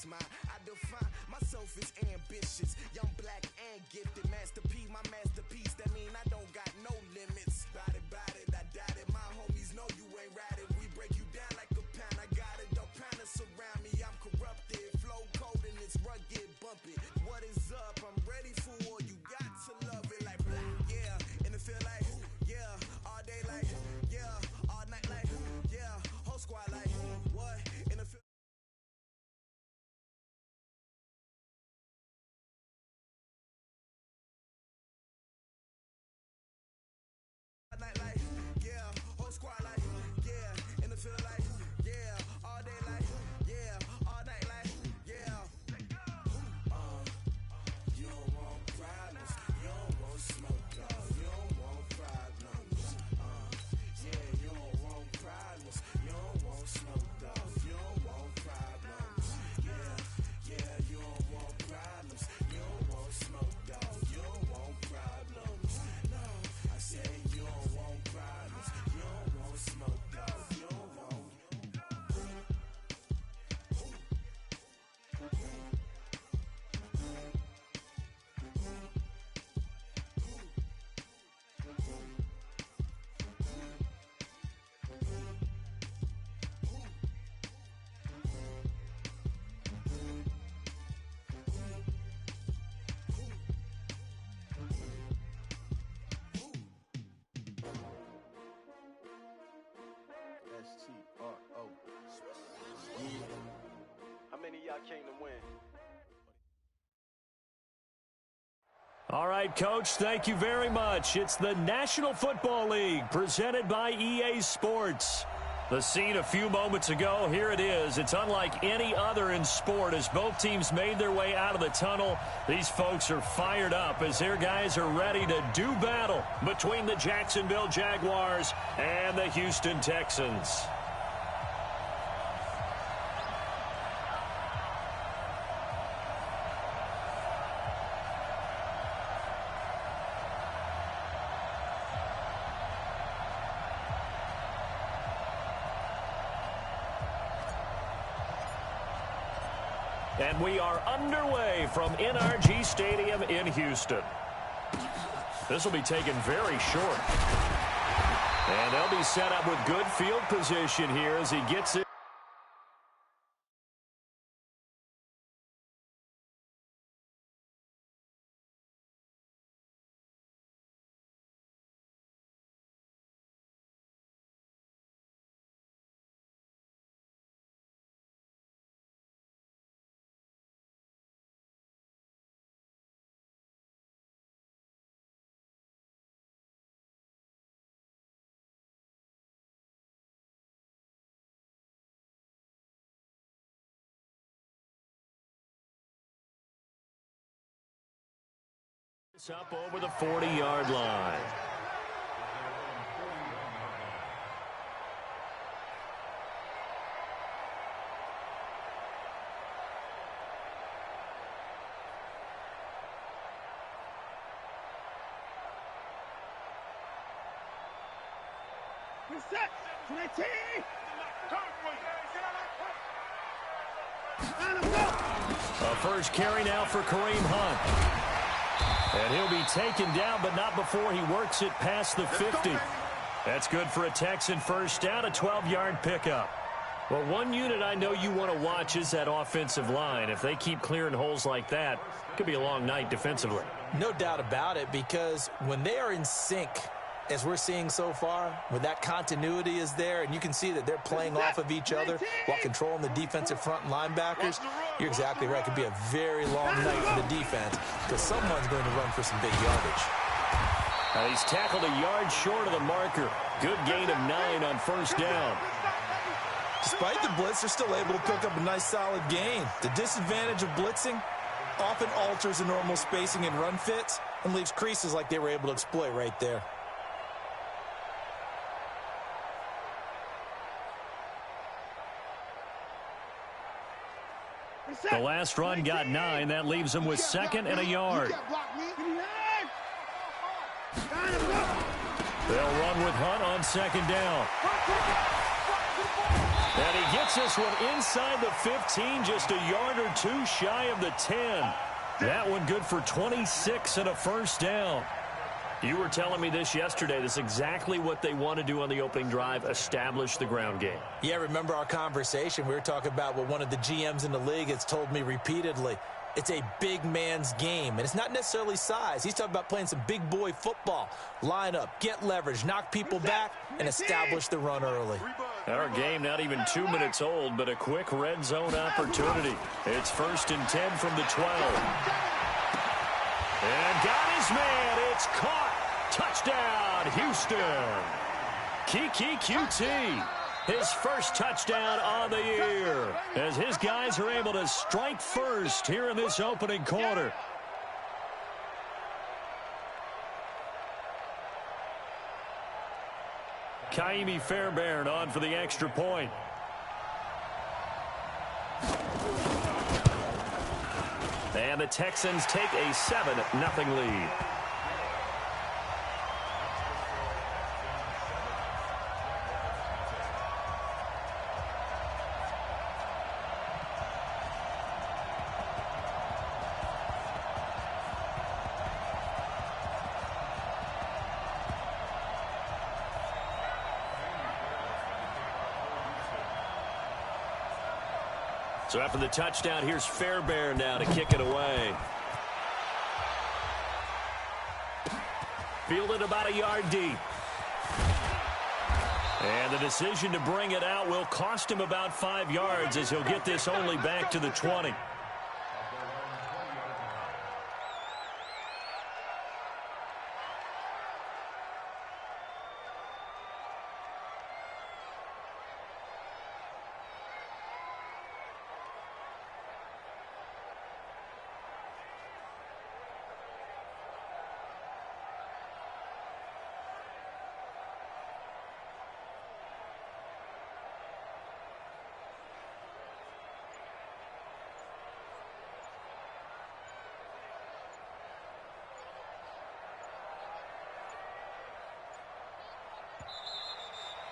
it's mine. I define myself as ambitious, young, black, and gifted. Master P, my masterpiece. That mean I don't got no limits. Bout it, I doubt it. My homies know you ain't ratted. We break you down like a pound. I got it, don't panic surround me. I'm corrupted, flow cold and it's rugged, bumpy. What is up? I'm ready for war. You got to love it like black, yeah. And it feel like, yeah. All day like, yeah. All night like, yeah. Whole squad like, what? And it feel night like, yeah. Whole squad like, yeah. And it feel like, yeah. All day like, yeah. All night like, yeah. You don't want problems. You don't want smoke, dog. You don't want problems. Yeah, you don't want problems. You don't want smoke, dog. You don't want problems. Yeah, you don't want problems. You don't want smoke, dog. You don't want problems. No, I say you don't want problems. You don't want smoke, dog. You don't want. S-T-R-O. How many of y'all came to win? All right, Coach, thank you very much. It's the National Football League presented by EA Sports. The scene a few moments ago, here it is. It's unlike any other in sport as both teams made their way out of the tunnel. These folks are fired up as their guys are ready to do battle between the Jacksonville Jaguars and the Houston Texans. And we are underway from NRG Stadium in Houston. This will be taken very short. And they'll be set up with good field position here as he gets it. Up over the 40-yard line. Reset. 20. A first carry now for Kareem Hunt. And he'll be taken down, but not before he works it past the 50. That's good for a Texan first down, a 12-yard pickup. Well, one unit I know you want to watch is that offensive line. If they keep clearing holes like that, it could be a long night defensively. No doubt about it, because when they are in sync, as we're seeing so far, when that continuity is there, and you can see that they're playing off of each other while controlling the defensive front linebackers, you're exactly right. It could be a very long night for the defense because someone's going to run for some big yardage. He's tackled a yard short of the marker. Good gain of 9 on first down. Despite the blitz, they're still able to pick up a nice solid gain. The disadvantage of blitzing often alters the normal spacing and run fits and leaves creases like they were able to exploit right there. The last run got 9. That leaves him with 2nd and a yard. They'll run with Hunt on 2nd down. And he gets this one inside the 15, just a yard or two shy of the 10. That one good for 26 and a first down. You were telling me this yesterday. This is exactly what they want to do on the opening drive, establish the ground game. Yeah, remember our conversation? We were talking about what one of the GMs in the league has told me repeatedly. It's a big man's game, and it's not necessarily size. He's talking about playing some big boy football. Line up, get leverage, knock people back, and establish the run early. Our game not even 2 minutes old, but a quick red zone opportunity. It's 1st and 10 from the 12. And got his man. It's caught. Touchdown, Houston. Kiki QT. His first touchdown on the year as his guys are able to strike first here in this opening quarter. Kaimi Fairbairn on for the extra point. And the Texans take a 7-0 lead. So after the touchdown, here's Fairbairn now to kick it away. Fielded about a yard deep. And the decision to bring it out will cost him about 5 yards as he'll get this only back to the 20.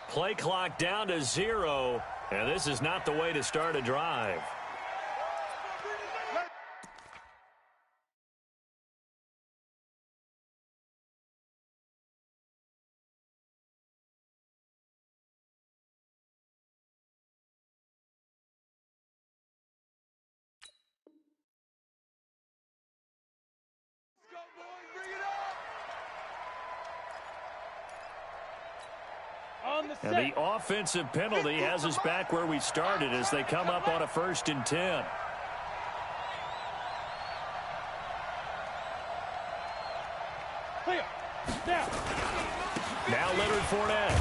Play clock down to 0, and this is not the way to start a drive. And the offensive penalty has us back where we started as they come up on a 1st and 10. Now Leonard Fournette.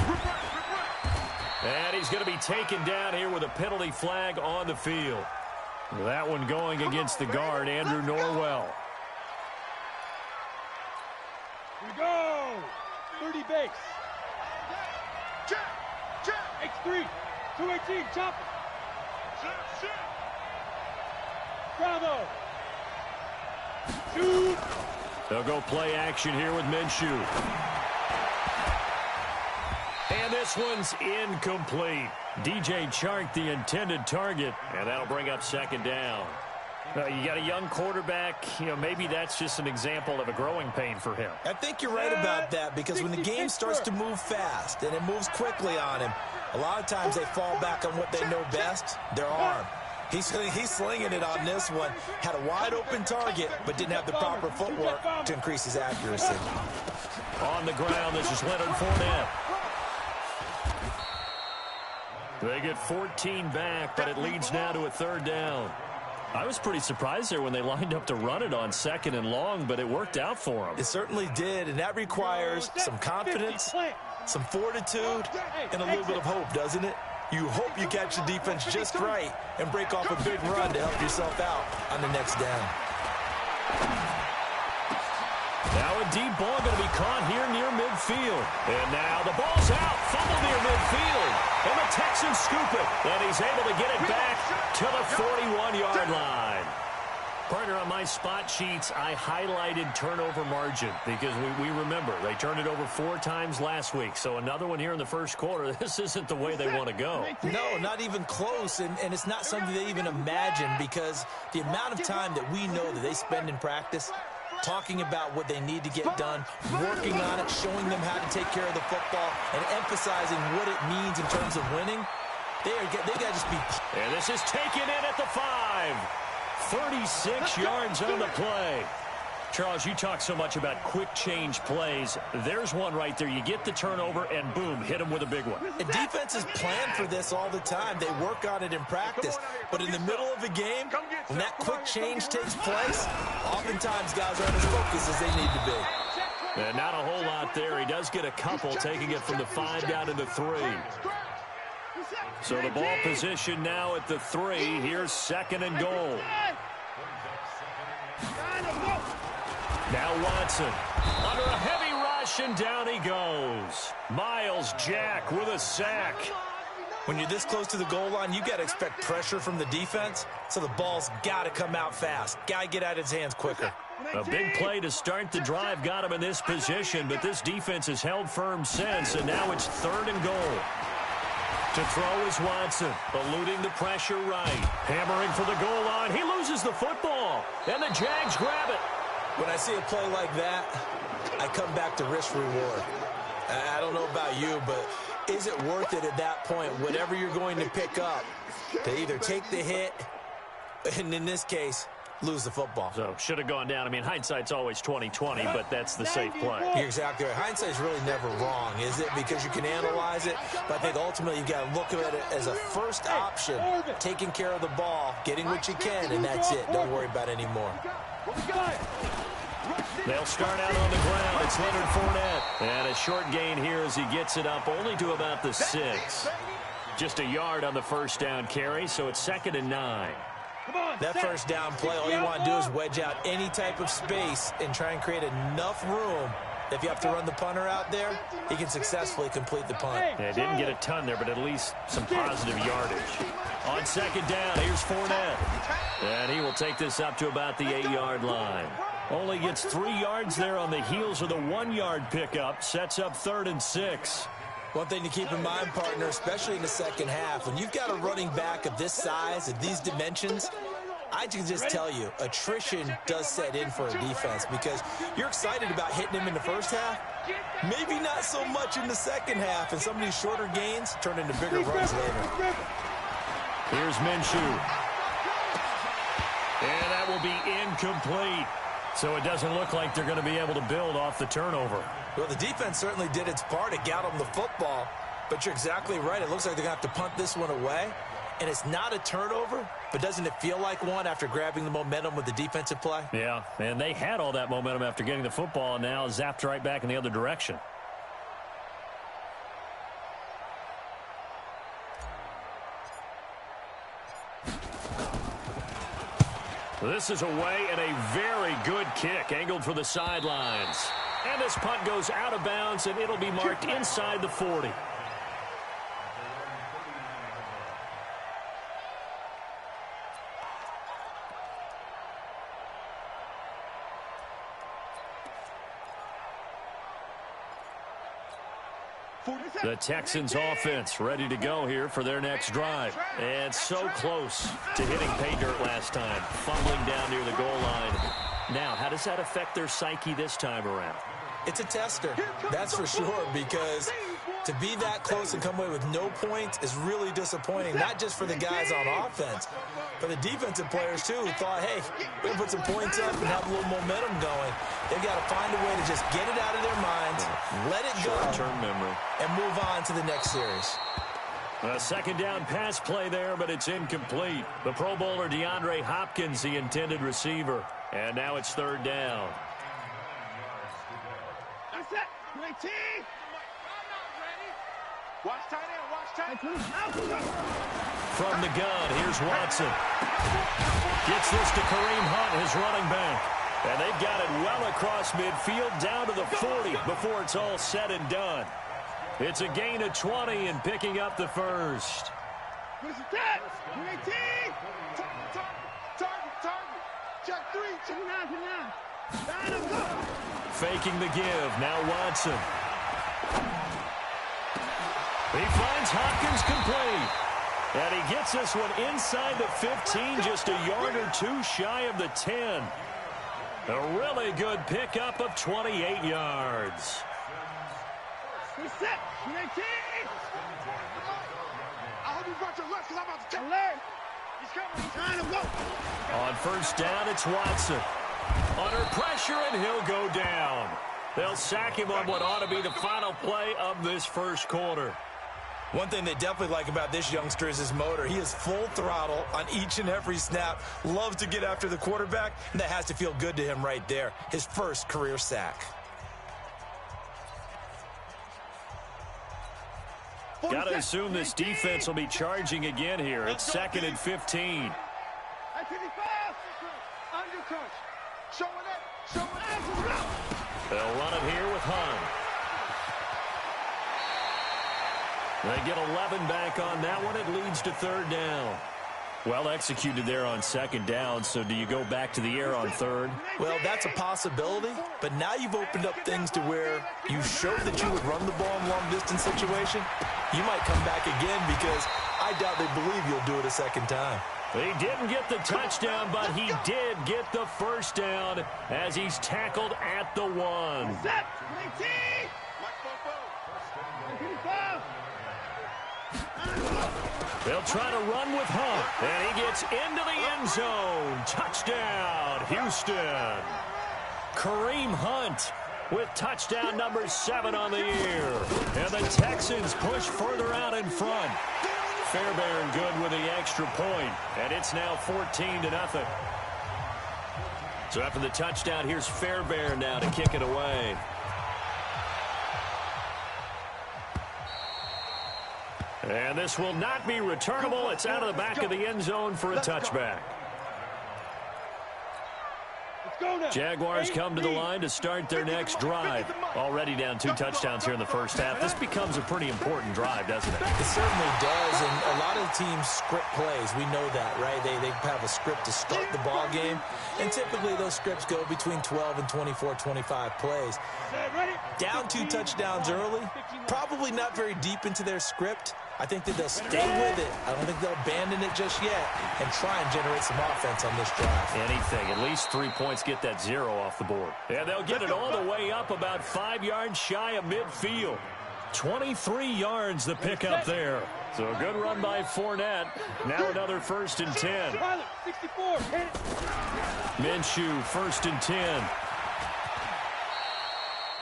And he's going to be taken down here with a penalty flag on the field. That one going against the guard, Andrew Norwell. Here we go. 30 base. X3, 218, chop it. Bravo. Shoot. They'll go play action here with Minshew. And this one's incomplete. DJ Chark, the intended target, and that'll bring up 2nd down. You got a young quarterback, maybe that's just an example of a growing pain for him. I think you're right about that because when the game starts to move fast and it moves quickly on him, a lot of times they fall back on what they know best, their arm. He's slinging it on this one. Had a wide-open target, but didn't have the proper footwork to increase his accuracy. On the ground, this is Leonard Fournette. They get 14 back, but it leads now to a 3rd down. I was pretty surprised there when they lined up to run it on 2nd and long, but it worked out for them. It certainly did, and that requires some confidence, some fortitude, and a little bit of hope, doesn't it? You hope you catch the defense just right and break off a big run to help yourself out on the next down. Now a deep ball going to be caught here near midfield. And now the ball's out. Fumble near midfield. And the Texans scoop it. And he's able to get it back to the 41-yard line. Partner, on my spot sheets, I highlighted turnover margin because we remember they turned it over 4 times last week. So another one here in the first quarter. This isn't the way they want to go. No, not even close, and it's not something they even imagine because the amount of time that we know that they spend in practice talking about what they need to get done, working on it, showing them how to take care of the football, and emphasizing what it means in terms of winning, they got to just be... And this is taken in at the 5. 36 yards on the play. Charles, you talk so much about quick change plays. There's one right there. You get the turnover, and boom, hit them with a big one. And defenses plan for this all the time. They work on it in practice. But in the middle of a game, when that quick change takes place, oftentimes guys aren't as focused as they need to be. And not a whole lot there. He does get a couple, taking it from the 5 down to the 3. So the ball position now at the 3. Here's 2nd and goal. Now Watson under a heavy rush, and down he goes. Miles Jack with a sack. When you're this close to the goal line, you got to expect pressure from the defense, so the ball's got to come out fast. Got to get out of his hands quicker. A big play to start the drive got him in this position, but this defense has held firm since, and now it's 3rd and goal. To throw is Watson, eluding the pressure right. Hammering for the goal line. He loses the football, and the Jags grab it. When I see a play like that, I come back to risk-reward. I don't know about you, but is it worth it at that point, whatever you're going to pick up, to either take the hit, and in this case, lose the football? So, should have gone down. I mean, hindsight's always 20/20, but that's the safe play. You're exactly right. Hindsight's really never wrong, is it? Because you can analyze it, but I think ultimately you got to look at it as a first option, taking care of the ball, getting what you can, and that's it. Don't worry about it anymore. They'll start out on the ground. It's Leonard Fournette. And a short gain here as he gets it up only to about the 6. Just a yard on the first down carry, so it's 2nd and 9. That first down play, all you want to do is wedge out any type of space and try and create enough room. If you have to run the punter out there, he can successfully complete the punt. Yeah, didn't get a ton there, but at least some positive yardage. On 2nd down, here's Fournette. And he will take this up to about the 8-yard line. Only gets 3 yards there on the heels of the 1-yard pickup. Sets up 3rd and 6. One thing to keep in mind, partner, especially in the second half, when you've got a running back of this size, of these dimensions, I can just tell you, attrition does set in for a defense because you're excited about hitting him in the first half, maybe not so much in the second half, and some of these shorter gains turn into bigger runs later. Here's Minshew. And that will be incomplete. So it doesn't look like they're going to be able to build off the turnover. Well, the defense certainly did its part. It got them the football, but you're exactly right. It looks like they're going to have to punt this one away. And it's not a turnover, but doesn't it feel like one after grabbing the momentum with the defensive play? Yeah, and they had all that momentum after getting the football, and now zapped right back in the other direction. This is away, and a very good kick angled for the sidelines. And this punt goes out of bounds, and it'll be marked inside the 40. The Texans offense ready to go here for their next drive. And so close to hitting pay dirt last time, fumbling down near the goal line. Now, how does that affect their psyche this time around? It's a tester, that's for sure, because to be that close and come away with no points is really disappointing, not just for the guys on offense, but the defensive players, too, who thought, hey, we're going to put some points up and have a little momentum going. They've got to find a way to just get it out of their minds, let it go, short-term memory, and move on to the next series. A second down pass play there, but it's incomplete. The Pro Bowler DeAndre Hopkins, the intended receiver. And now it's 3rd down. That's it. Great team. Watch tight end. Watch tight end. From the gun, here's Watson. Gets this to Kareem Hunt, his running back. And they've got it well across midfield, down to the 40 before it's all said and done. It's a gain of 20 and picking up the first. Where's the tap? Great team. Target. Check. Faking the give. Now Watson. He finds Hopkins complete. And he gets this one inside the 15, just a yard or two shy of the 10. A really good pickup of 28 yards. On first down, it's Watson. Under pressure, and he'll go down. They'll sack him on what ought to be the final play of this first quarter. One thing they definitely like about this youngster is his motor. He is full throttle on each and every snap. Loves to get after the quarterback, and that has to feel good to him right there. His first career sack. Got to assume this defense will be charging again here. It's 2nd and 15. They'll run it here with Hunt. They get 11 back on that one. It leads to 3rd down. Well executed there on 2nd down, so do you go back to the air on 3rd? Well, that's a possibility, but now you've opened up things to where you showed that you would run the ball in long-distance situation. You might come back again because I doubt they believe you'll do it a 2nd time. He didn't get the touchdown, but he did get the first down as he's tackled at the 1. They'll try to run with Hunt, and he gets into the end zone. Touchdown, Houston. Kareem Hunt with touchdown number 7 on the year. And the Texans push further out in front. Fairbairn good with the extra point, and it's now 14-0. So after the touchdown, here's Fairbairn now to kick it away. And this will not be returnable. It's out of the back of the end zone for a touchback. Jaguars come to the line to start their next drive. Already down 2 touchdowns here in the first half. This becomes a pretty important drive, doesn't it? It certainly does, and a lot of teams script plays. We know that, right? They have a script to start the ball game, and typically those scripts go between 12 and 24, 25 plays. Down 2 touchdowns early, probably not very deep into their script. I think that they'll stay with it. I don't think they'll abandon it just yet and try and generate some offense on this drive. Anything. At least 3 points get that 0 off the board. And they'll get it all the way up about 5 yards shy of midfield. 23 yards the pickup there. So a good run by Fournette. Now another 1st and 10. Minshew, 1st and 10.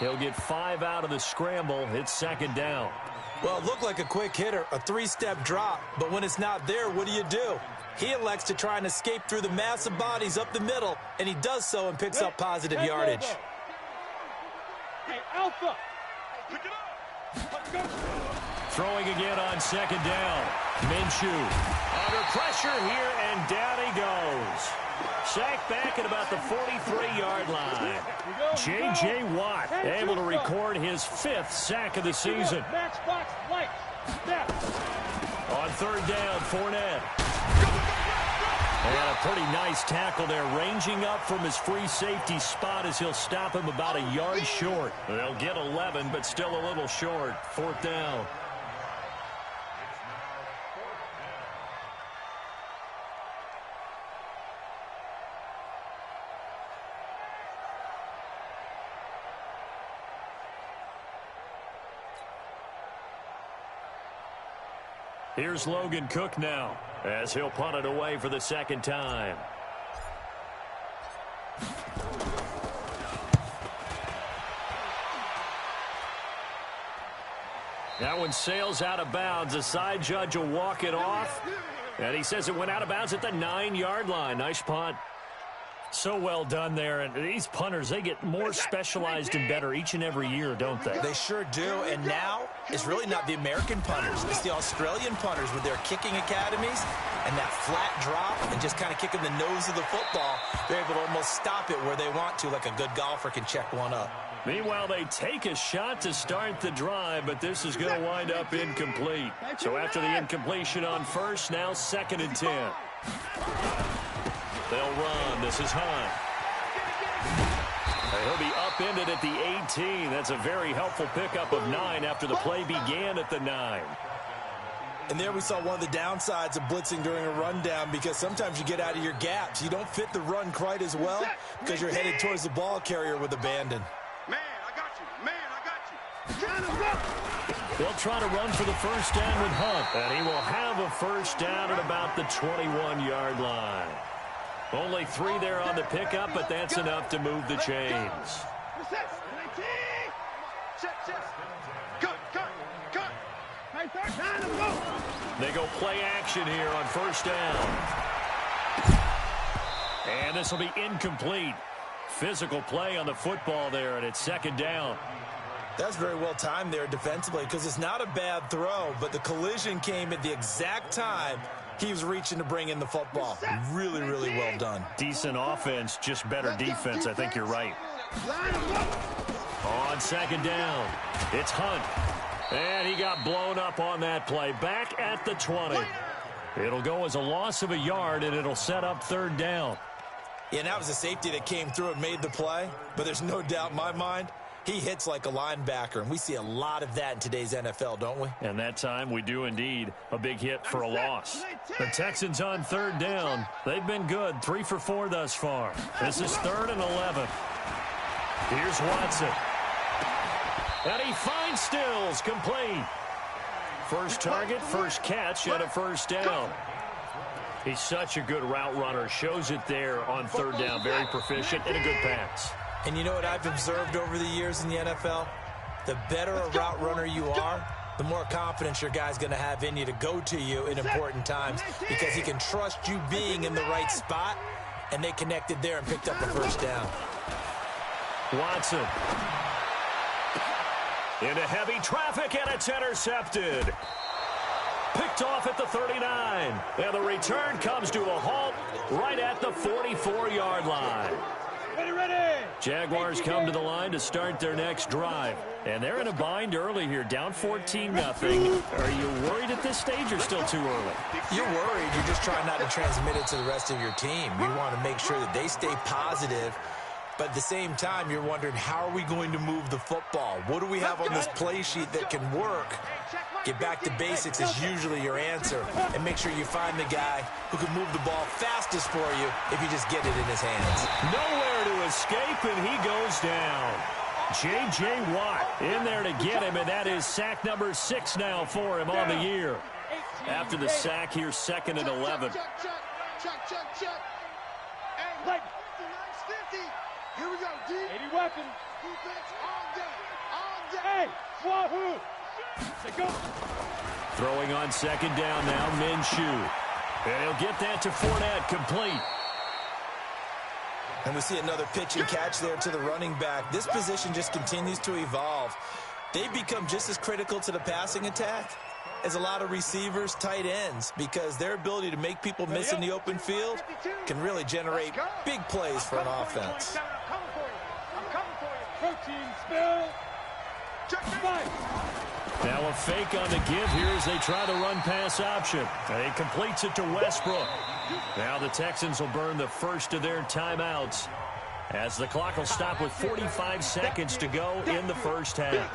He'll get 5 out of the scramble. It's 2nd down. Well, it looked like a quick hitter, a 3-step drop, but when it's not there, what do? He elects to try and escape through the massive bodies up the middle, and he does so and picks up positive yardage. Hey, Alpha! Throwing again on 2nd down. Minshew under pressure here, and down he goes. Sacked back at about the 43-yard line. J.J. Watt able to record his 5th sack of the season. On 3rd down, Fournette. And a pretty nice tackle there, ranging up from his free safety spot as he'll stop him about a yard short. They'll get 11, but still a little short. 4th down. Here's Logan Cook now as he'll punt it away for the 2nd time. That one sails out of bounds. The side judge will walk it off. And he says it went out of bounds at the 9-yard line. Nice punt. So well done there. And these punters, they get more specialized and better each and every year, don't they? They sure do. And now it's really not the American punters. It's the Australian punters with their kicking academies and that flat drop and just kind of kicking the nose of the football. They're able to almost stop it where they want to, like a good golfer can check one up. Meanwhile, they take a shot to start the drive, but this is going to wind up incomplete. So after the incompletion on first, now 2nd and 10. They'll run. This is Hunt. He'll be upended at the 18. That's a very helpful pickup of 9 after the play began at the 9. And there we saw one of the downsides of blitzing during a rundown, because sometimes you get out of your gaps. You don't fit the run quite as well because you're headed towards the ball carrier with abandon. Man, I got you. Man, I got you. They'll try to run for the first down with Hunt, and he will have a first down at about the 21-yard line. Only 3 there on the pickup, but that's enough to move the chains. They go play action here on first down. And this will be incomplete. Physical play on the football there, and it's second down. That's very well timed there defensively, because it's not a bad throw, but the collision came at the exact time he was reaching to bring in the football. Really, really well done. Decent offense, just better defense. I think you're right. On second down, it's Hunt. And he got blown up on that play. Back at the 20. It'll go as a loss of a yard, and it'll set up third down. Yeah, and that was a safety that came through and made the play. But there's no doubt in my mind, he hits like a linebacker. And we see a lot of that in today's NFL, don't we? And that time we do indeed. A big hit for a loss. The Texans on third down. They've been good. 3 for 4 thus far. This is 3rd and 11. Here's Watson. And he finds Stills, complete. First target, first catch, and a first down. He's such a good route runner. Shows it there on third down. Very proficient and a good pass. And you know what I've observed over the years in the NFL? The better a route runner you are, the more confidence your guy's going to have in you to go to you in important times, because he can trust you being in the right spot, and they connected there and picked up a first down. Watson. Into heavy traffic, and it's intercepted. Picked off at the 39. And the return comes to a halt right at the 44-yard line. Ready. Jaguars come to the line to start their next drive. And they're in a bind early here, down 14-0. Are you worried at this stage or still too early? You're worried. You're just trying not to transmit it to the rest of your team. You want to make sure that they stay positive. But at the same time, you're wondering, how are we going to move the football? What do we have on this play sheet that can work? Get back to basics is usually your answer. And make sure you find the guy who can move the ball fastest for you if you just get it in his hands. Nowhere to escape, and he goes down. J.J. Watt in there to get him, and that is sack number 6 now for him on the year. After the sack here, 2nd and 11. Here we go, D. 80 weapon. Defense all day. All day. Hey, Wahoo. Go. Throwing on second down now, Minshew. And he'll get that to Fournette, complete. And we see another pitch and catch there to the running back. This position just continues to evolve. They become just as critical to the passing attack as a lot of receivers, tight ends, because their ability to make people miss in the open field can really generate big plays for an offense. Protein spill. Now a fake on the give here as they try the run-pass option. And he completes it to Westbrook. Now the Texans will burn the first of their timeouts as the clock will stop with 45 seconds to go in the first half.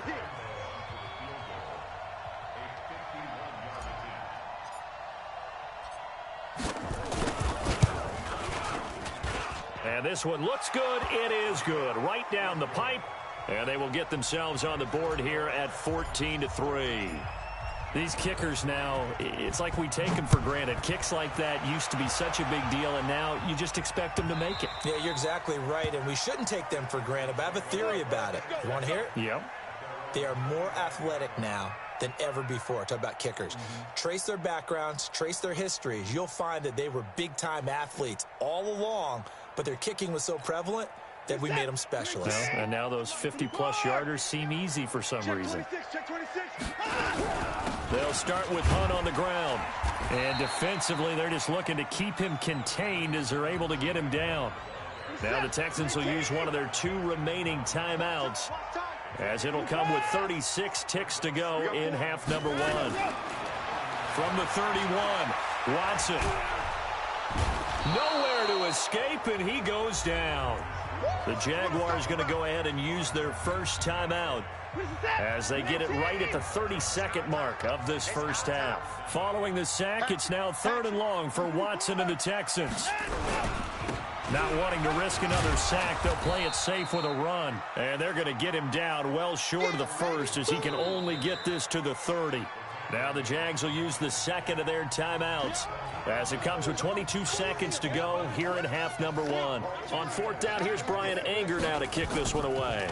And this one looks good. It is good. Right down the pipe. And they will get themselves on the board here at 14-3. These kickers now, it's like we take them for granted. Kicks like that used to be such a big deal, and now you just expect them to make it. Yeah, you're exactly right, and we shouldn't take them for granted, but I have a theory about it. You want to hear it? Yep. They are more athletic now than ever before. Talk about kickers. Trace their backgrounds, trace their histories. You'll find that they were big-time athletes all along, but their kicking was so prevalent that we made them specialists. Well, and now those 50-plus yarders seem easy for some reason. They'll start with Hunt on the ground. And defensively, they're just looking to keep him contained as they're able to get him down. Now the Texans will use one of their 2 remaining timeouts, as it'll come with 36 ticks to go in half number 1. From the 31, Watson. Nowhere to escape, and he goes down. The Jaguars going to go ahead and use their first timeout as they get it right at the 32nd mark of this first half. Following the sack, it's now 3rd and long for Watson and the Texans. Not wanting to risk another sack, they'll play it safe with a run. And they're going to get him down well short of the first as he can only get this to the 30. Now the Jags will use the second of their timeouts as it comes with 22 seconds to go here in half number 1. On 4th down, here's Brian Anger now to kick this one away.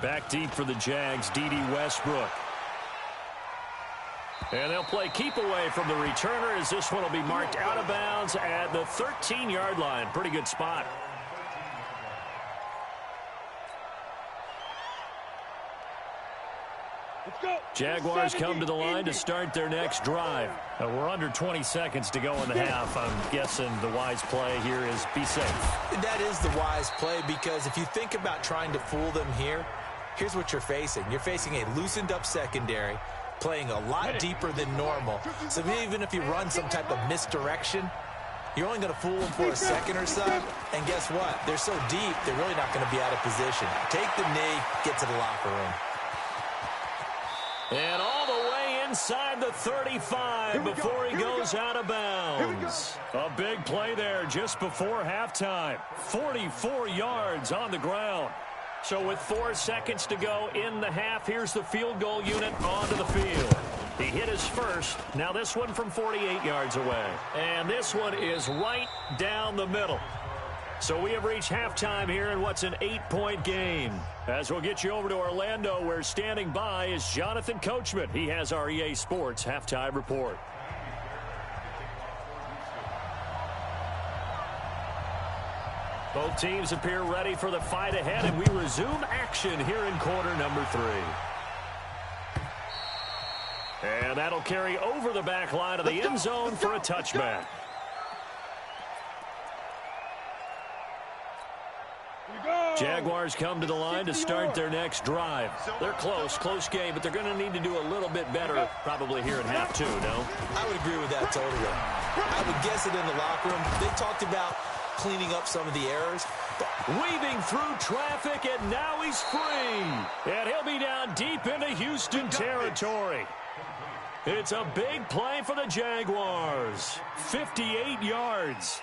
Back deep for the Jags, D.D. Westbrook. And they'll play keep away from the returner as this one will be marked out of bounds at the 13-yard line. Pretty good spot. Jaguars come to the line to start their next drive. We're under 20 seconds to go in the half. I'm guessing the wise play here is be safe. That is the wise play because if you think about trying to fool them here, here's what you're facing. You're facing a loosened up secondary, playing a lot deeper than normal. So even if you run some type of misdirection, you're only going to fool them for a second or so. And guess what? They're so deep, they're really not going to be out of position. Take the knee, get to the locker room. And all the way inside the 35 before he goes out of bounds. A big play there just before halftime. 44 yards on the ground. So with 4 seconds to go in the half, here's the field goal unit onto the field. He hit his first. Now this one from 48 yards away. And this one is right down the middle. So we have reached halftime here in what's an 8-point game. As we'll get you over to Orlando, where standing by is Jonathan Coachman. He has our EA Sports halftime report. Both teams appear ready for the fight ahead, and we resume action here in quarter number 3. And that'll carry over the back line of the end zone for a touchback. Jaguars come to the line to start their next drive. They're close game, but they're going to need to do a little bit better probably here in half 2, no? I would agree with that totally. I would guess it in the locker room. They talked about cleaning up some of the errors. Weaving through traffic, and now he's free. And he'll be down deep into Houston territory. It's a big play for the Jaguars. 58 yards.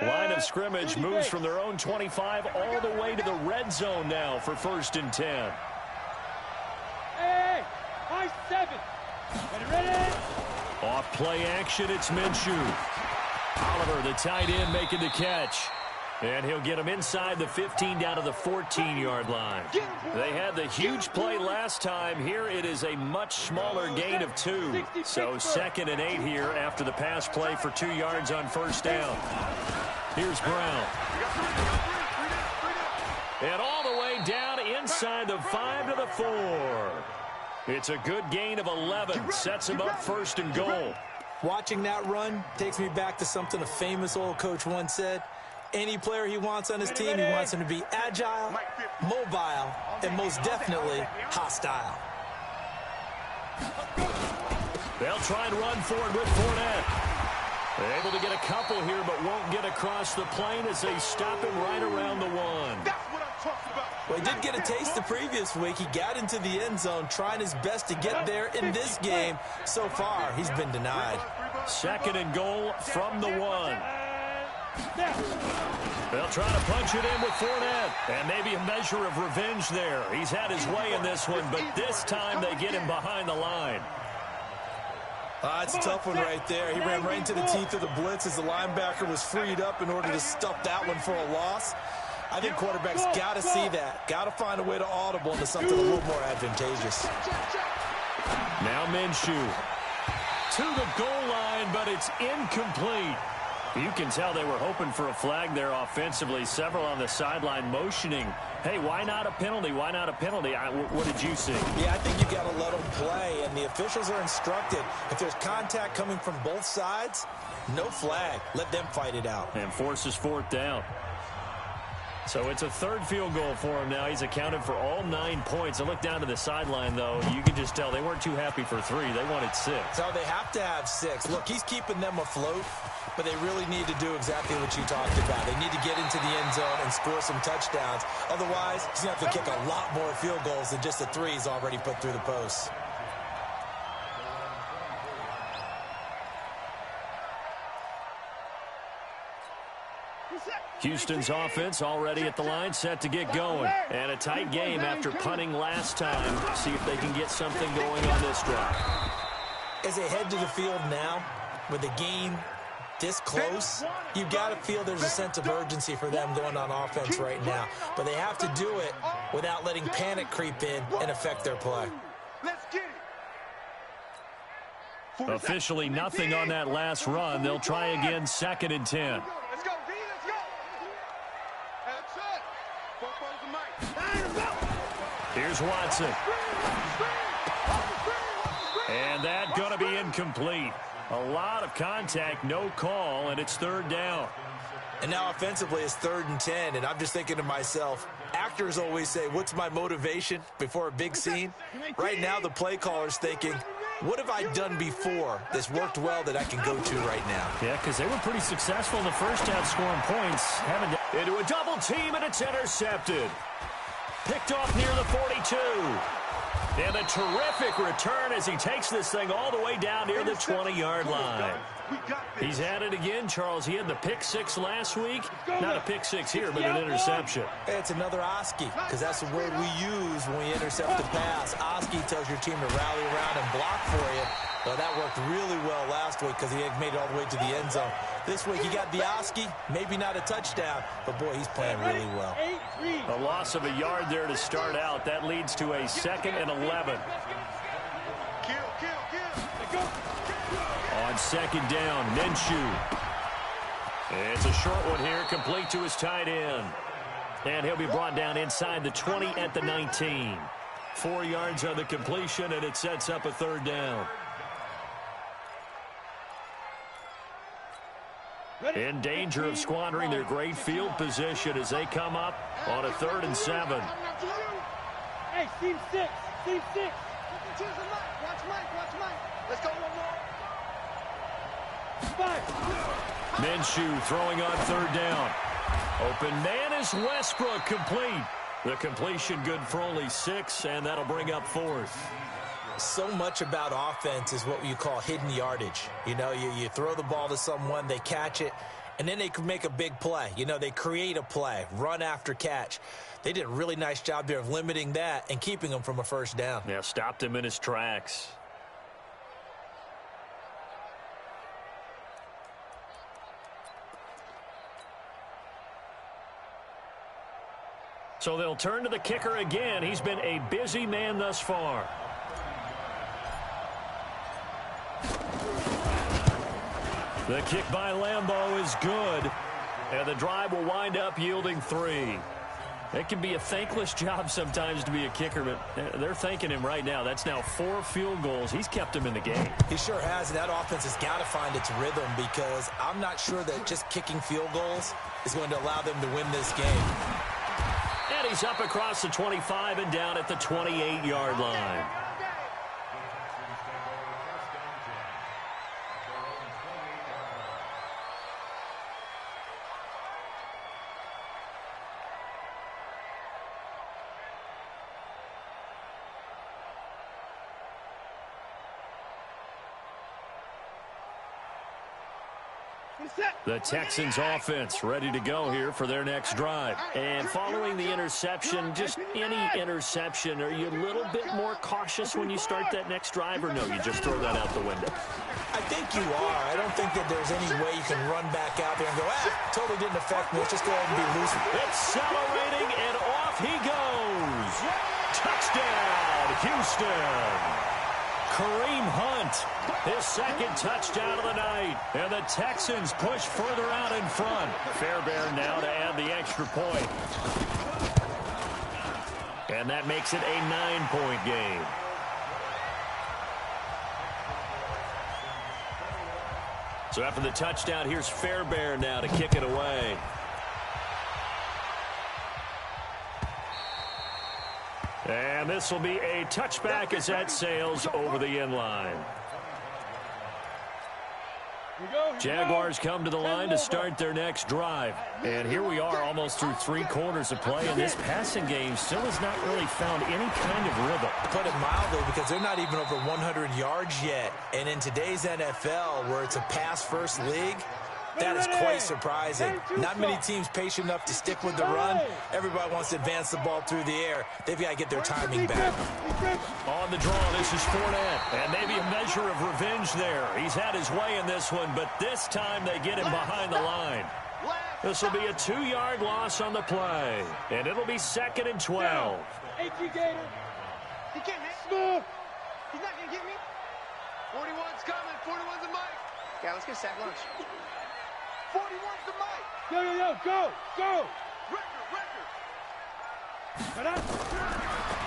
Line of scrimmage moves from their own 25 all the way to the red zone now for 1st and 10. Hey, high 7. Ready? Off play action, it's Minshew. Oliver, the tight end, making the catch. And he'll get him inside the 15 down to the 14-yard line. They had the huge play last time. Here it is a much smaller gain of 2. So 2nd and 8 here after the pass play for 2 yards on 1st down. Here's Brown. And all the way down inside the 5 to the 4. It's a good gain of 11. Sets him up 1st and goal. Watching that run takes me back to something a famous old coach once said. Any player he wants on his team, he wants him to be agile, mobile, and most definitely hostile. They'll try and run forward with Fournette. They're able to get a couple here, but won't get across the plane as they stop him right around the 1. Well, he did get a taste the previous week. He got into the end zone, trying his best to get there in this game. So far, he's been denied. 2nd and goal from the 1. They'll try to punch it in with Fournette. And maybe a measure of revenge there. He's had his way in this one, but this time they get him behind the line. It's a tough one right there. He ran right into the teeth of the blitz as the linebacker was freed up in order to stuff that one for a loss. I think quarterbacks got to see that. Got to find a way to audible into something a little more advantageous. Now Minshew to the goal line, but it's incomplete. You can tell they were hoping for a flag there offensively. Several on the sideline motioning, hey, why not a penalty? Why not a penalty? What did you see? Yeah, I think you got to let them play, and the officials are instructed. If there's contact coming from both sides, no flag. Let them fight it out. And forces fourth down. So it's a third field goal for him now. He's accounted for all 9 points. I look down to the sideline, though. You can just tell they weren't too happy for 3. They wanted 6. So they have to have 6. Look, he's keeping them afloat, but they really need to do exactly what you talked about. They need to get into the end zone and score some touchdowns. Otherwise, he's going to have to kick a lot more field goals than just the 3 he's already put through the posts. Houston's offense already at the line, set to get going. And a tight game after punting last time. See if they can get something going on this drive. As they head to the field now, with the game this close, you've got to feel there's a sense of urgency for them going on offense right now. But they have to do it without letting panic creep in and affect their play. Officially nothing on that last run. They'll try again, 2nd and 10. Here's Watson. And that's going to be incomplete. A lot of contact, no call, and it's 3rd down. And now offensively it's 3rd and 10, and I'm just thinking to myself, actors always say, what's my motivation before a big scene? Right now the play caller's thinking, what have I done before that's worked well that I can go to right now? Yeah, because they were pretty successful in the first half scoring points. Into a double team, and it's intercepted. Picked off near the 42. And a terrific return as he takes this thing all the way down near the 20-yard line. He's had it again, Charles. He had the pick 6 last week. Not a pick 6 here, but an interception. It's another Oski, because that's the word we use when we intercept the pass. Oski tells your team to rally around and block for you. Well, that worked really well last week because he had made it all the way to the end zone. This week, he got the Oski, maybe not a touchdown, but, boy, he's playing really well. A loss of a yard there to start out. That leads to a 2nd and 11. On 2nd down, Minshew. It's a short one here, complete to his tight end. And he'll be brought down inside the 20 at the 19. 4 yards on the completion, and it sets up a 3rd down. In danger of squandering their great field position as they come up on a 3rd and 7. Hey, team 6. Team 6. Watch Mike. Let's go one more. 5. Minshew throwing on 3rd down. Open man is Westbrook, complete. The completion good for only 6, and that'll bring up 4th. So much about offense is what you call hidden yardage. You know, you throw the ball to someone, they catch it, and then they can make a big play. You know, they create a play, run after catch. They did a really nice job there of limiting that and keeping him from a 1st down. Yeah, stopped him in his tracks. So they'll turn to the kicker again. He's been a busy man thus far. The kick by Lambeau is good, and the drive will wind up yielding 3. It can be a thankless job sometimes to be a kicker, but they're thanking him right now. That's now 4 field goals. He's kept them in the game. He sure has, and that offense has got to find its rhythm because I'm not sure that just kicking field goals is going to allow them to win this game. And he's up across the 25 and down at the 28-yard line. The Texans offense ready to go here for their next drive. And following the interception, just any interception, are you a little bit more cautious when you start that next drive, or no, you just throw that out the window? I think you are. I don't think that there's any way you can run back out there and go, totally didn't affect me. Let's just go ahead and be loose. Accelerating, and off he goes. Touchdown, Houston. Kareem Hunt, his second touchdown of the night. And the Texans push further out in front. Fairbairn now to add the extra point. And that makes it a 9-point game. So after the touchdown, here's Fairbairn now to kick it away. And this will be a touchback as that sails over the end line. Jaguars come to the line to start their next drive. And here we are almost through 3 quarters of play, and this passing game still has not really found any kind of rhythm. Put it mildly, because they're not even over 100 yards yet. And in today's NFL, where it's a pass-first league, that is quite surprising. Not many teams patient enough to stick with the run. Everybody wants to advance the ball through the air. They've got to get their timing back. On the draw, this is Fournette. And maybe a measure of revenge there. He's had his way in this one, but this time they get him behind the line. This will be a 2-yard loss on the play. And it'll be 2nd and 12. He can't smooth. He's not going to get me. 41's coming. 41's the mic. Yeah, let's get a sack lunch. 41's the mic. Yo, go. Record.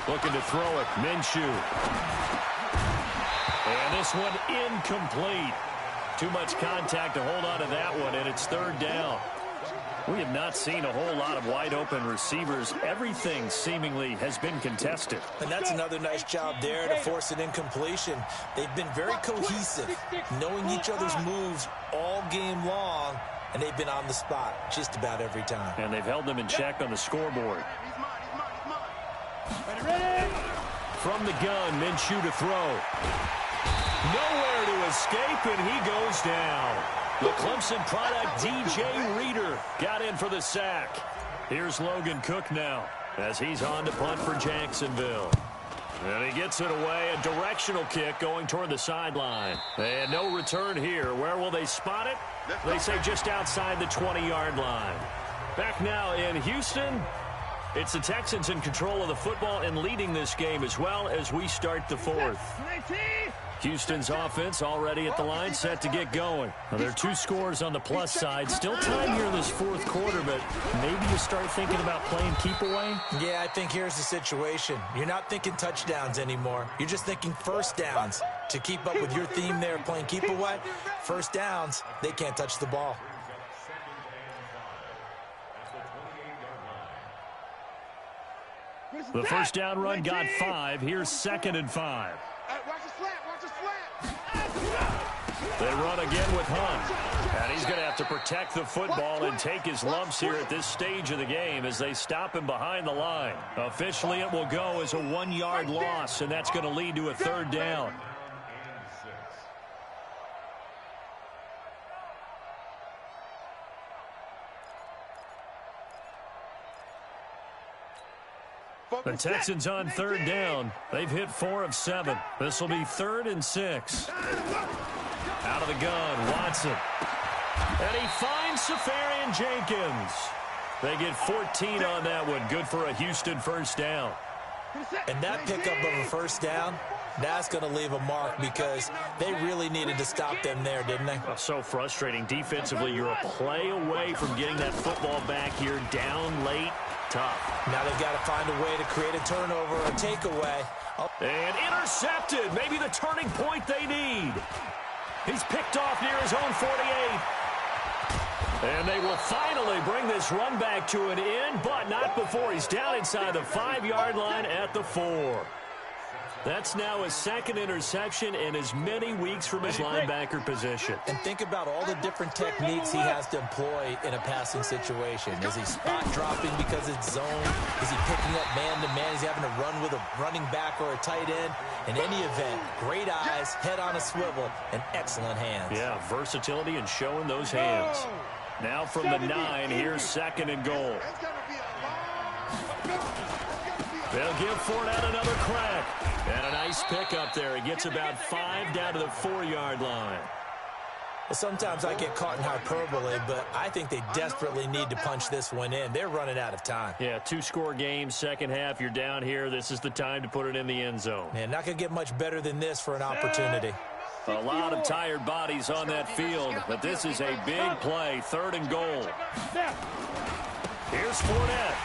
Looking to throw it. Minshew. And this one incomplete. Too much contact to hold on to that one, and it's 3rd down. We have not seen a whole lot of wide-open receivers. Everything seemingly has been contested. And that's another nice job there to force an incompletion. They've been very cohesive, knowing each other's moves all game long, and they've been on the spot just about every time. And they've held them in check on the scoreboard. Ready? From the gun, Minshew to throw. Nowhere to escape, and he goes down. The Clemson product, DJ Reader, got in for the sack. Here's Logan Cook now as he's on to punt for Jacksonville. And he gets it away, a directional kick going toward the sideline. And no return here. Where will they spot it? They say just outside the 20-yard line. Back now in Houston, it's the Texans in control of the football and leading this game as well as we start the 4th. Houston's offense already at the line, set to get going. Well, there are 2 scores on the plus side. Still time here in this 4th quarter, but maybe you start thinking about playing keep away? Yeah, I think here's the situation. You're not thinking touchdowns anymore. You're just thinking first downs. To keep up with your theme there, playing keep away, first downs, they can't touch the ball. The first down run got 5. Here's 2nd and 5. Watch the slant. They run again with Hunt. And he's going to have to protect the football and take his lumps here at this stage of the game as they stop him behind the line. Officially, it will go as a 1-yard loss, and that's going to lead to a 3rd down. The Texans on 3rd down. They've hit 4 of 7. This will be 3rd and 6. Out of the gun, Watson. And he finds Safarian Jenkins. They get 14 on that one. Good for a Houston first down. And that pickup of a first down, that's going to leave a mark because they really needed to stop them there, didn't they? Oh, so frustrating. Defensively, you're a play away from getting that football back here down late. Tough. Now they've got to find a way to create a turnover or a takeaway. And intercepted. Maybe the turning point they need. He's picked off near his own 48. And they will finally bring this run back to an end, but not before he's down inside the 5-yard line at the 4. That's now his 2nd interception in as many weeks from his linebacker position. And think about all the different techniques he has to employ in a passing situation. Is he spot dropping because it's zone? Is he picking up man-to-man? Is he having to run with a running back or a tight end? In any event, great eyes, head on a swivel, and excellent hands. Yeah, versatility and showing those hands. Now from the 9, here's 2nd and goal. They'll give Fournette another crack. And a nice pick up there. He gets about 5 down to the 4-yard line. Sometimes I get caught in hyperbole, but I think they desperately need to punch this one in. They're running out of time. Yeah, two-score game, second half, you're down here. This is the time to put it in the end zone. Man, not going to get much better than this for an opportunity. A lot of tired bodies on that field, but this is a big play, 3rd and goal. Here's Fournette.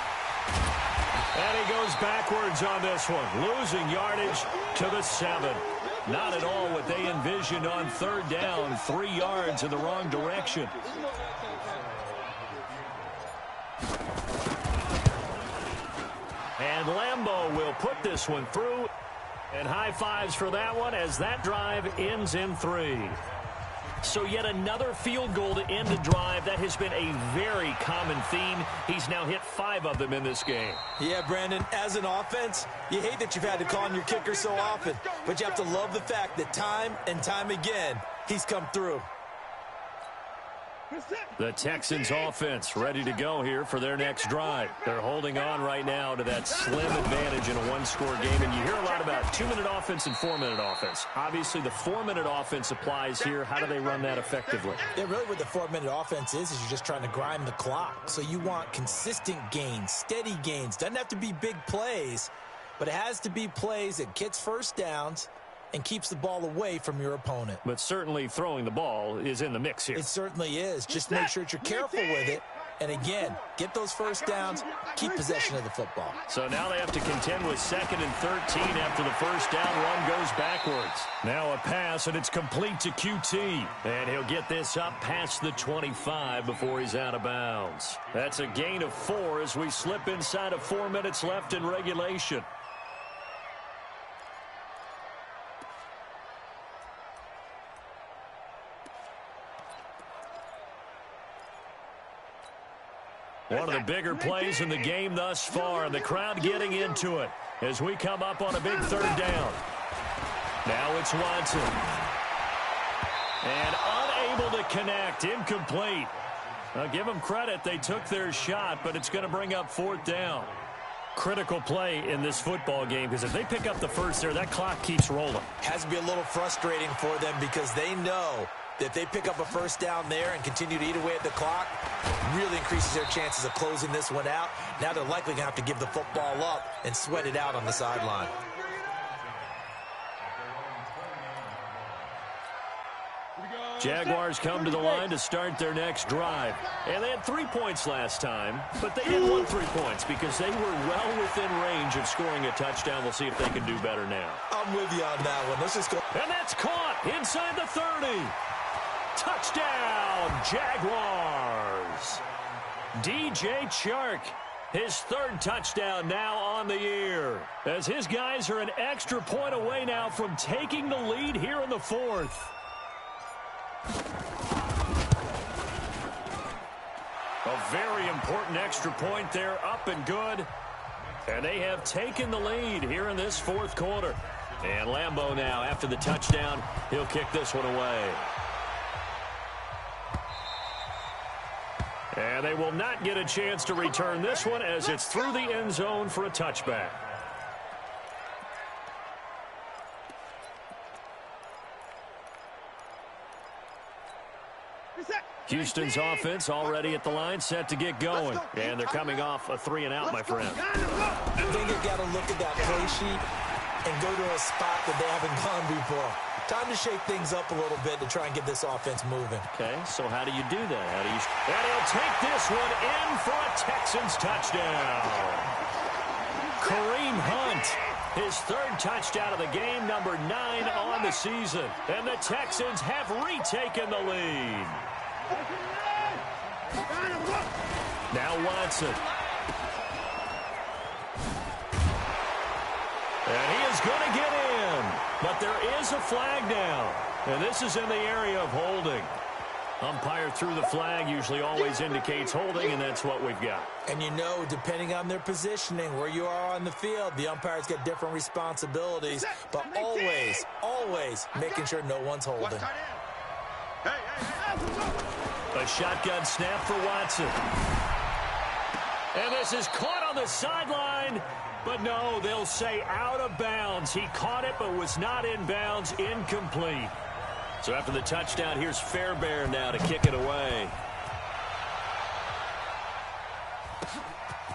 And he goes backwards on this one, losing yardage to the 7. Not at all what they envisioned on 3rd down, 3 yards in the wrong direction. And Lambeau will put this one through. And high fives for that one as that drive ends in 3. So yet another field goal to end a drive. That has been a very common theme. He's now hit 5 of them in this game. Yeah, Brandon, as an offense, you hate that you've had to call on your kicker so often, but you have to love the fact that time and time again, he's come through. The Texans offense ready to go here for their next drive. They're holding on right now to that slim advantage in a one-score game. And you hear a lot about 2-minute offense and 4-minute offense. Obviously, the 4-minute offense applies here. How do they run that effectively? Yeah, really what the 4-minute offense is you're just trying to grind the clock. So you want consistent gains, steady gains. Doesn't have to be big plays, but it has to be plays that gets first downs and keeps the ball away from your opponent. But certainly throwing the ball is in the mix here. It certainly is. Just make sure that you're careful with it. And again, get those first downs, keep possession of the football. So now they have to contend with 2nd and 13 after the first down run goes backwards. Now a pass, and it's complete to QT. And he'll get this up past the 25 before he's out of bounds. That's a gain of 4 as we slip inside of 4 minutes left in regulation. One of the bigger plays in the game thus far, and the crowd getting into it as we come up on a big 3rd down. Now it's Watson. And unable to connect, incomplete. I'll give them credit, they took their shot, but it's going to bring up 4th down. Critical play in this football game, because if they pick up the first there, that clock keeps rolling. Has to be a little frustrating for them because they know that if they pick up a first down there and continue to eat away at the clock, really increases their chances of closing this one out. Now they're likely going to have to give the football up and sweat it out on the sideline. Jaguars come to the line to start their next drive. And they had 3 points last time, but they had won 3 points because they were well within range of scoring a touchdown. We'll see if they can do better now. I'm with you on that one. Let's just go. And that's caught inside the 30. Touchdown, Jaguars. DJ Chark, his 3rd touchdown now on the year, as his guys are an extra point away now from taking the lead here in the 4th. A very important extra point there, up and good. And they have taken the lead here in this 4th quarter. And Lambeau now, after the touchdown, he'll kick this one away. And they will not get a chance to return this one as it's through the end zone for a touchback. Houston's offense already at the line, set to get going. And they're coming off a 3-and-out, my friend. I think they've got to look at that play sheet and go to a spot that they haven't gone before. Time to shake things up a little bit to try and get this offense moving. Okay, so how do you do that? And he'll take this one in for a Texans touchdown. Kareem Hunt, his 3rd touchdown of the game, number 9 on the season. And the Texans have retaken the lead. Now Watson. And he is going to get in. But there is a flag down. And this is in the area of holding. Umpire threw the flag, usually always indicates holding, and that's what we've got. And you know, depending on their positioning, where you are on the field, the umpires get different responsibilities. But always, always making sure no one's holding. A shotgun snap for Watson. And this is caught on the sideline. But no, they'll say out of bounds. He caught it but was not in bounds, incomplete. So after the touchdown, here's Fairbairn now to kick it away.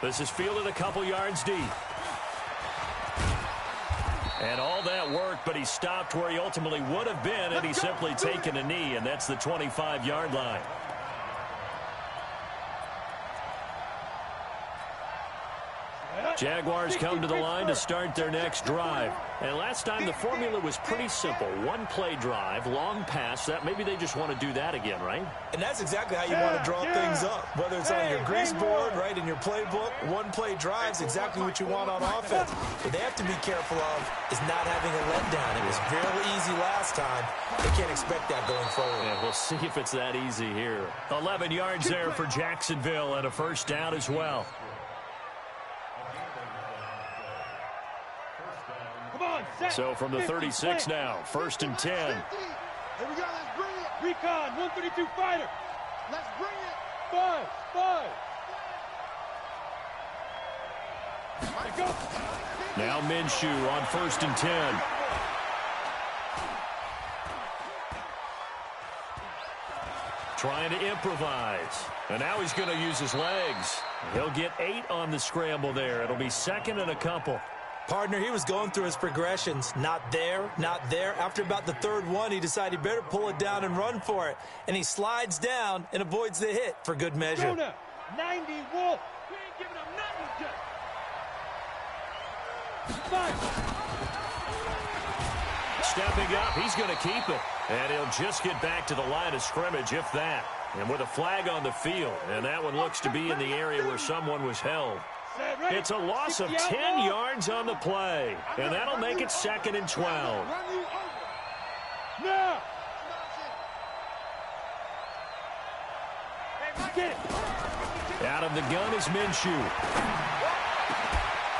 This is fielded a couple yards deep. And all that work, but he stopped where he ultimately would have been, and he's simply taken a knee, and that's the 25-yard line. Jaguars come to the line to start their next drive. And last time the formula was pretty simple. One-play drive, long pass. That maybe they just want to do that again, right? And that's exactly how you want to draw things up. Whether it's on your grease board, right, in your playbook, one-play drive's exactly what you want on offense. What they have to be careful of is not having a letdown. It was real easy last time. They can't expect that going forward. Yeah, we'll see if it's that easy here. 11 yards there for Jacksonville and a first down as well. So from the 36 now, 1st and 10. Here we go, let's bring it. Recon, 132 fighter. Let's bring it. 5. Go. Now Minshew on 1st and 10. Trying to improvise. And now he's going to use his legs. He'll get 8 on the scramble there. It'll be 2nd and a couple. Partner, he was going through his progressions. Not there, not there. After about the 3rd one, he decided he better pull it down and run for it. And he slides down and avoids the hit for good measure. Jonah, 90 Wolf. We ain't giving him nothing just. 5. Stepping up, he's going to keep it. And he'll just get back to the line of scrimmage, if that. And with a flag on the field. And that one looks to be in the area where someone was held. It's a loss of 10 yards on the play. And that'll make it 2nd and 12. Now. Out of the gun is Minshew.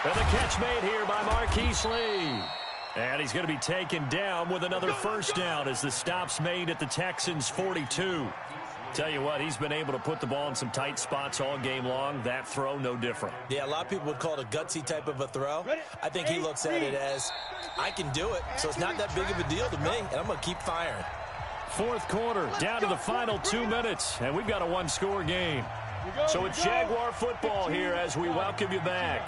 And the catch made here by Marquise Lee. And he's going to be taken down with another first down as the stop's made at the Texans' 42. Tell you what, he's been able to put the ball in some tight spots all game long. That throw, no different. Yeah, a lot of people would call it a gutsy type of a throw. I think he looks at it as, I can do it, so it's not that big of a deal to me, and I'm going to keep firing. 4th quarter, down to the final 2 minutes, and we've got a one-score game. So it's Jaguar football here as we welcome you back.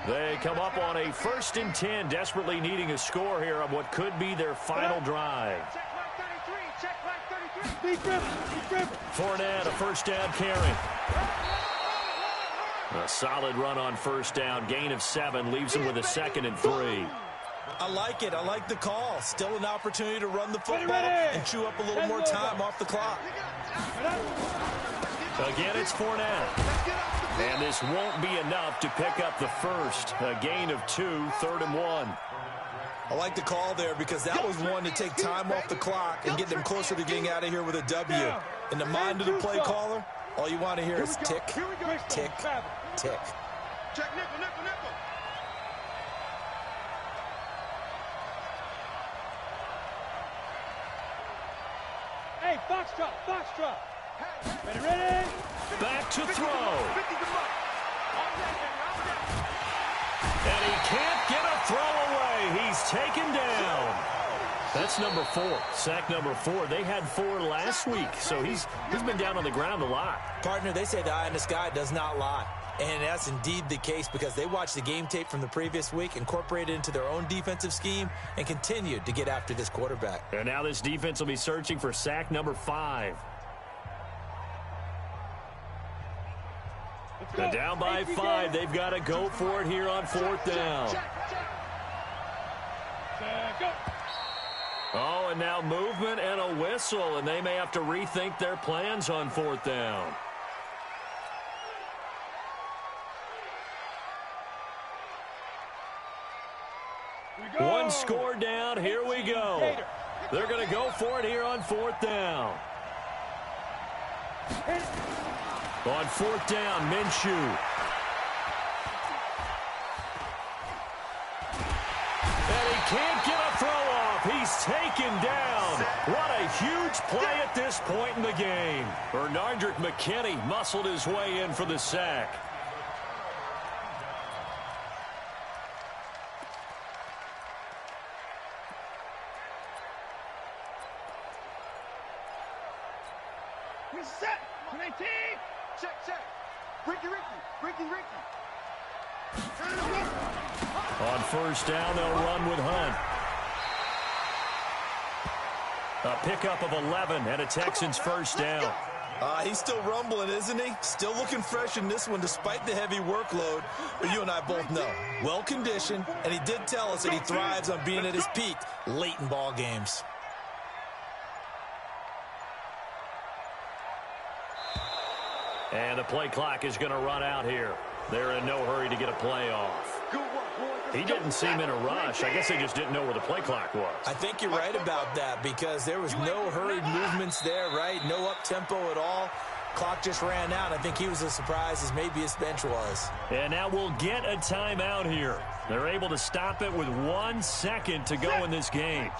They come up on a 1st and 10, desperately needing a score here on what could be their final drive. Fournette, a first down carry. A solid run on first down. Gain of 7 leaves him with a 2nd and 3. I like it. I like the call. Still an opportunity to run the football and chew up a little more time off the clock. Again, it's Fournette. And this won't be enough to pick up the first. A gain of 2, 3rd and 1. I like the call there because that was one to take time off the clock and get them closer to getting out of here with a W. In the mind of the play caller, all you want to hear is tick, tick, tick. Check nickel. Hey, foxtrot. Ready? Back to throw. And he can't get a throw away. He's taken down. That's number 4. Sack number 4. They had 4 last week, so he's been down on the ground a lot. Partner, they say the eye in the sky does not lie. And that's indeed the case because they watched the game tape from the previous week, incorporated it into their own defensive scheme, and continued to get after this quarterback. And now this defense will be searching for sack number 5. And down by 5, they've got to go for it here on 4th down. Oh, and now movement and a whistle, and they may have to rethink their plans on 4th down. One score down, here we go. They're going to go for it here on 4th down. On 4th down, Minshew. And he can't get a throw off. He's taken down. What a huge play at this point in the game. Bernardrick McKinney muscled his way in for the sack. Reset. 19. Check. Ricky. On first down, they'll run with Hunt. A pickup of 11 and a Texans first down. He's still rumbling, isn't he? Still looking fresh in this one despite the heavy workload. But you and I both know, well-conditioned, and he did tell us that he thrives on being at his peak late in ball games. And the play clock is going to run out here. They're in no hurry to get a play off. He didn't seem in a rush. I guess they just didn't know where the play clock was. I think you're right about that because there was no hurried movements there, right? No up-tempo at all. Clock just ran out. I think he was as surprised as maybe his bench was. And now we'll get a timeout here. They're able to stop it with 1 second to go in this game.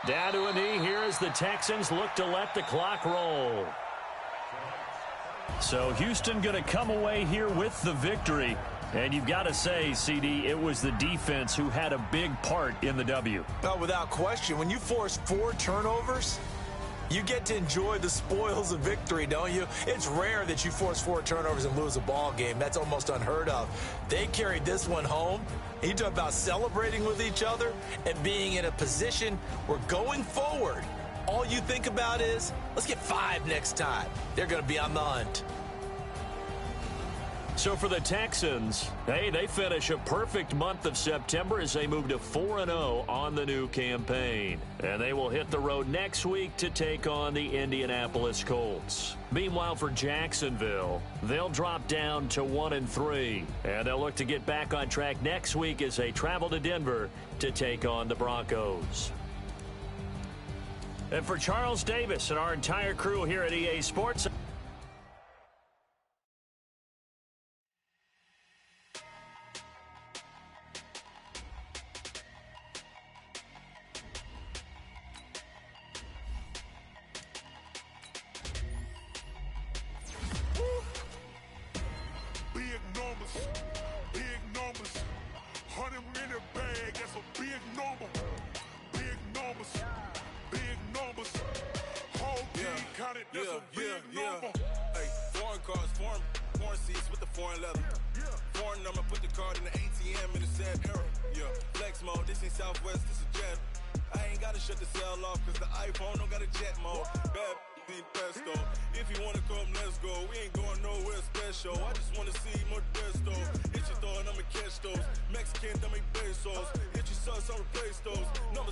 Down to a knee here as the Texans look to let the clock roll. So Houston going to come away here with the victory. And you've got to say, CD, it was the defense who had a big part in the W. Oh, without question. When you force 4 turnovers, you get to enjoy the spoils of victory, don't you? It's rare that you force 4 turnovers and lose a ball game. That's almost unheard of. They carried this one home. You talk about celebrating with each other and being in a position where going forward, all you think about is, let's get 5 next time. They're going to be on the hunt. So for the Texans, hey, they finish a perfect month of September as they move to 4-0 on the new campaign. And they will hit the road next week to take on the Indianapolis Colts. Meanwhile, for Jacksonville, they'll drop down to 1-3. And they'll look to get back on track next week as they travel to Denver to take on the Broncos. And for Charles Davis and our entire crew here at EA Sports,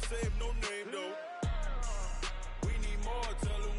Save no name though. We need more, tell